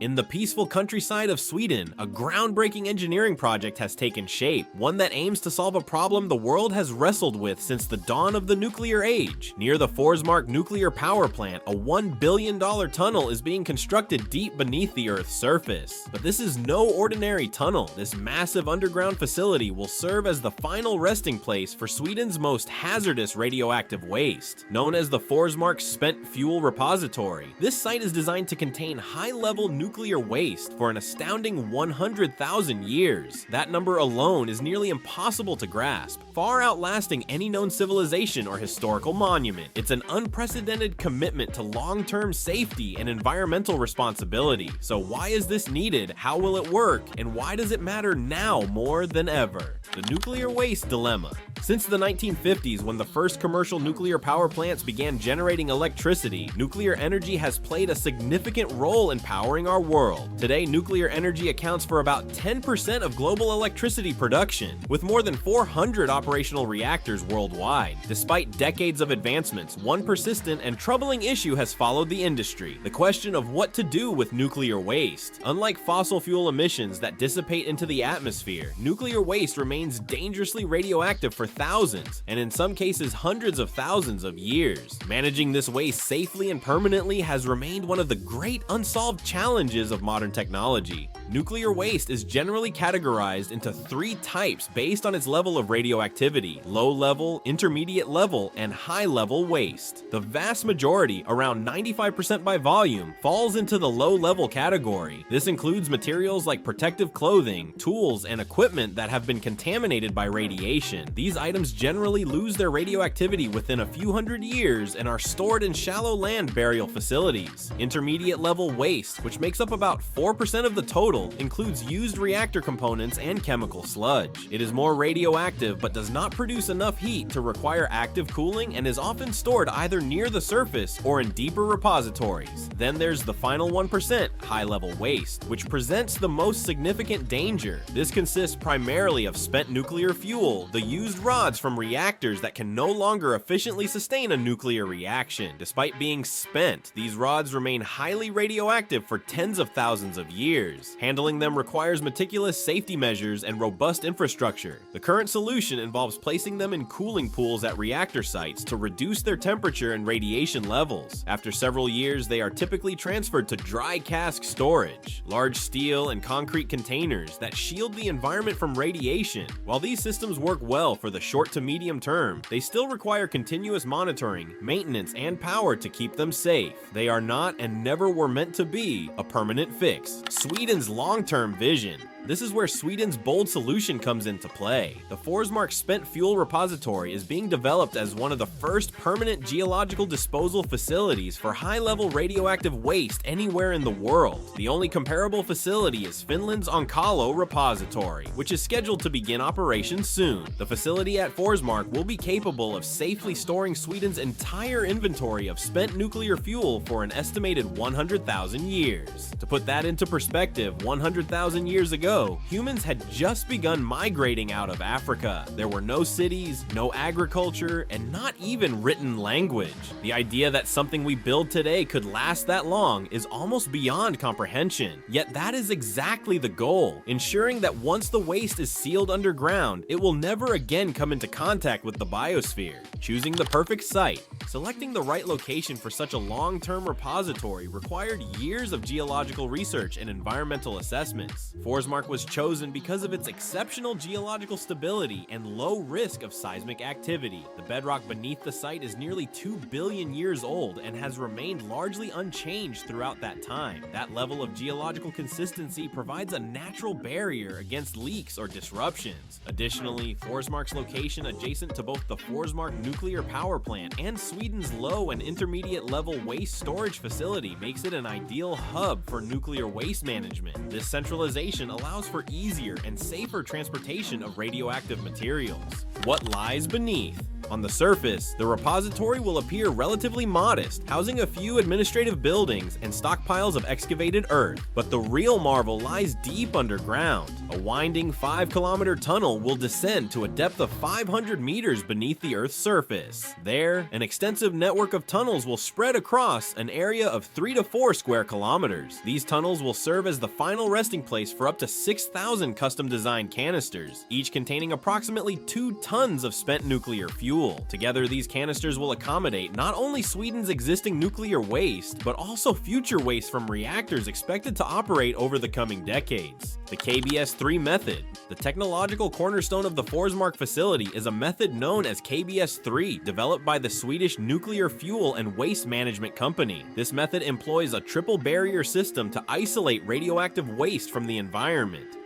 In the peaceful countryside of Sweden, a groundbreaking engineering project has taken shape, one that aims to solve a problem the world has wrestled with since the dawn of the nuclear age. Near the Forsmark nuclear power plant, a $1 billion tunnel is being constructed deep beneath the Earth's surface. But this is no ordinary tunnel. This massive underground facility will serve as the final resting place for Sweden's most hazardous radioactive waste, known as the Forsmark Spent Fuel Repository. This site is designed to contain high-level nuclear waste for an astounding 100,000 years. That number alone is nearly impossible to grasp, far outlasting any known civilization or historical monument. It's an unprecedented commitment to long-term safety and environmental responsibility. So why is this needed? How will it work? And why does it matter now more than ever? The nuclear waste dilemma. Since the 1950s, when the first commercial nuclear power plants began generating electricity, nuclear energy has played a significant role in powering our world. Today, nuclear energy accounts for about 10% of global electricity production, with more than 400 operational reactors worldwide. Despite decades of advancements, one persistent and troubling issue has followed the industry: the question of what to do with nuclear waste. Unlike fossil fuel emissions that dissipate into the atmosphere, nuclear waste remains dangerously radioactive for thousands, and in some cases hundreds of thousands of years. Managing this waste safely and permanently has remained one of the great unsolved challenges of modern technology. Nuclear waste is generally categorized into 3 types based on its level of radioactivity: low level, intermediate level, and high level waste. The vast majority, around 95% by volume, falls into the low level category. This includes materials like protective clothing, tools, and equipment that have been contaminated by radiation. These items generally lose their radioactivity within a few hundred years and are stored in shallow land burial facilities. Intermediate level waste, which makes up about 4% of the total, includes used reactor components and chemical sludge. It is more radioactive but does not produce enough heat to require active cooling and is often stored either near the surface or in deeper repositories. Then there's the final 1%, high-level waste, which presents the most significant danger. This consists primarily of spent nuclear fuel, the used rods from reactors that can no longer efficiently sustain a nuclear reaction. Despite being spent, these rods remain highly radioactive for tens of thousands of years. Handling them requires meticulous safety measures and robust infrastructure. The current solution involves placing them in cooling pools at reactor sites to reduce their temperature and radiation levels. After several years, they are typically transferred to dry cask storage, large steel and concrete containers that shield the environment from radiation. While these systems work well for the short to medium term, they still require continuous monitoring, maintenance, and power to keep them safe. They are not and never were meant to be a permanent fix. Sweden's long-term vision. This is where Sweden's bold solution comes into play. The Forsmark Spent Fuel Repository is being developed as one of the first permanent geological disposal facilities for high-level radioactive waste anywhere in the world. The only comparable facility is Finland's Onkalo Repository, which is scheduled to begin operations soon. The facility at Forsmark will be capable of safely storing Sweden's entire inventory of spent nuclear fuel for an estimated 100,000 years. To put that into perspective, 100,000 years ago, humans had just begun migrating out of Africa. There were no cities, no agriculture, and not even written language. The idea that something we build today could last that long is almost beyond comprehension. Yet that is exactly the goal, ensuring that once the waste is sealed underground, it will never again come into contact with the biosphere. Choosing the perfect site. Selecting the right location for such a long-term repository required years of geological research and environmental assessments. Forsmark was chosen because of its exceptional geological stability and low risk of seismic activity. The bedrock beneath the site is nearly 2 billion years old and has remained largely unchanged throughout that time. That level of geological consistency provides a natural barrier against leaks or disruptions. Additionally, Forsmark's location adjacent to both the Forsmark nuclear power plant and Sweden's low and intermediate level waste storage facility makes it an ideal hub for nuclear waste management. This centralization allows allows for easier and safer transportation of radioactive materials. What lies beneath? On the surface, the repository will appear relatively modest, housing a few administrative buildings and stockpiles of excavated earth. But the real marvel lies deep underground. A winding 5-kilometer tunnel will descend to a depth of 500 meters beneath the Earth's surface. There, an extensive network of tunnels will spread across an area of 3 to 4 square kilometers. These tunnels will serve as the final resting place for up to 6,000 custom-designed canisters, each containing approximately 2 tons of spent nuclear fuel. Together, these canisters will accommodate not only Sweden's existing nuclear waste, but also future waste from reactors expected to operate over the coming decades. The KBS-3 method. The technological cornerstone of the Forsmark facility is a method known as KBS-3, developed by the Swedish Nuclear Fuel and Waste Management Company. This method employs a triple barrier system to isolate radioactive waste from the environment.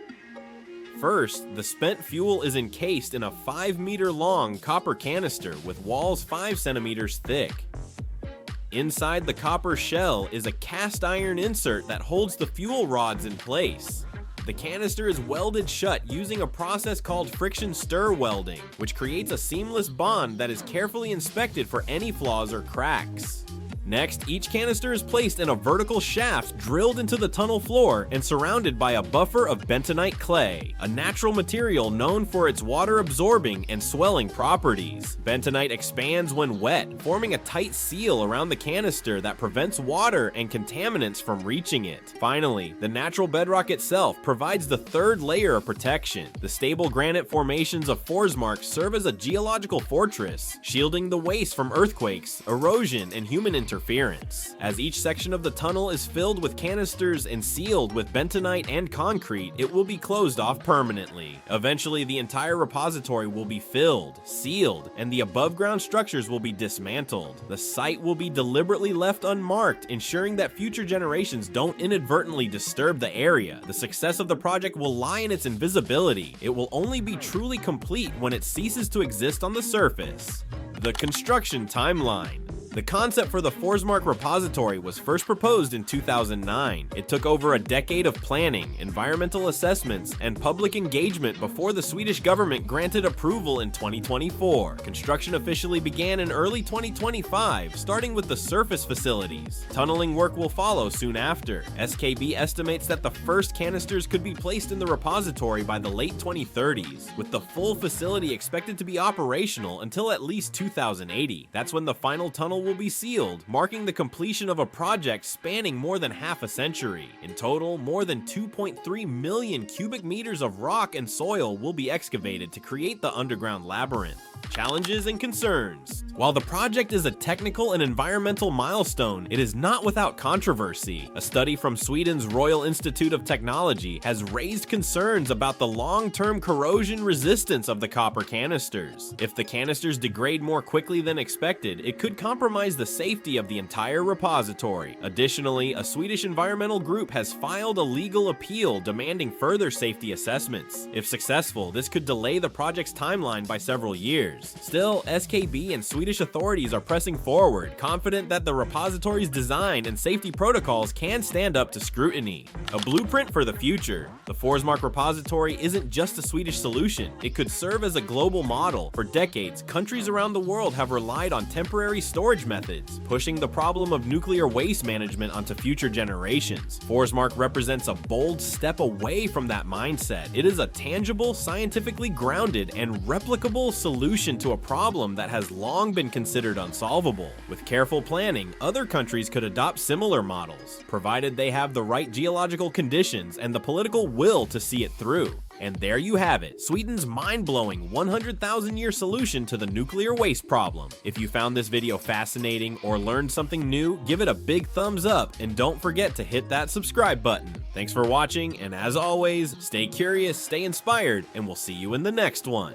First, the spent fuel is encased in a 5-meter-long copper canister with walls 5 centimeters thick. Inside the copper shell is a cast iron insert that holds the fuel rods in place. The canister is welded shut using a process called friction stir welding, which creates a seamless bond that is carefully inspected for any flaws or cracks. Next, each canister is placed in a vertical shaft drilled into the tunnel floor and surrounded by a buffer of bentonite clay, a natural material known for its water-absorbing and swelling properties. Bentonite expands when wet, forming a tight seal around the canister that prevents water and contaminants from reaching it. Finally, the natural bedrock itself provides the third layer of protection. The stable granite formations of Forsmark serve as a geological fortress, shielding the waste from earthquakes, erosion, and human interference. As each section of the tunnel is filled with canisters and sealed with bentonite and concrete, it will be closed off permanently. Eventually, the entire repository will be filled, sealed, and the above-ground structures will be dismantled. The site will be deliberately left unmarked, ensuring that future generations don't inadvertently disturb the area. The success of the project will lie in its invisibility. It will only be truly complete when it ceases to exist on the surface. The construction timeline. The concept for the Forsmark repository was first proposed in 2009. It took over a decade of planning, environmental assessments, and public engagement before the Swedish government granted approval in 2024. Construction officially began in early 2025, starting with the surface facilities. Tunneling work will follow soon after. SKB estimates that the first canisters could be placed in the repository by the late 2030s, with the full facility expected to be operational until at least 2080. That's when the final tunnel will be sealed, marking the completion of a project spanning more than half a century. In total, more than 2.3 million cubic meters of rock and soil will be excavated to create the underground labyrinth. Challenges and concerns. While the project is a technical and environmental milestone, it is not without controversy. A study from Sweden's Royal Institute of Technology has raised concerns about the long-term corrosion resistance of the copper canisters. If the canisters degrade more quickly than expected, it could compromise the safety of the entire repository. Additionally, a Swedish environmental group has filed a legal appeal demanding further safety assessments. If successful, this could delay the project's timeline by several years. Still, SKB and Swedish authorities are pressing forward, confident that the repository's design and safety protocols can stand up to scrutiny. A blueprint for the future. The Forsmark repository isn't just a Swedish solution. It could serve as a global model. For decades, countries around the world have relied on temporary storage methods, pushing the problem of nuclear waste management onto future generations. Forsmark represents a bold step away from that mindset. It is a tangible, scientifically grounded, and replicable solution to a problem that has long been considered unsolvable. With careful planning, other countries could adopt similar models, provided they have the right geological conditions and the political will to see it through. And there you have it, Sweden's mind-blowing 100,000-year solution to the nuclear waste problem. If you found this video fascinating or learned something new, give it a big thumbs up and don't forget to hit that subscribe button. Thanks for watching, and as always, stay curious, stay inspired, and we'll see you in the next one.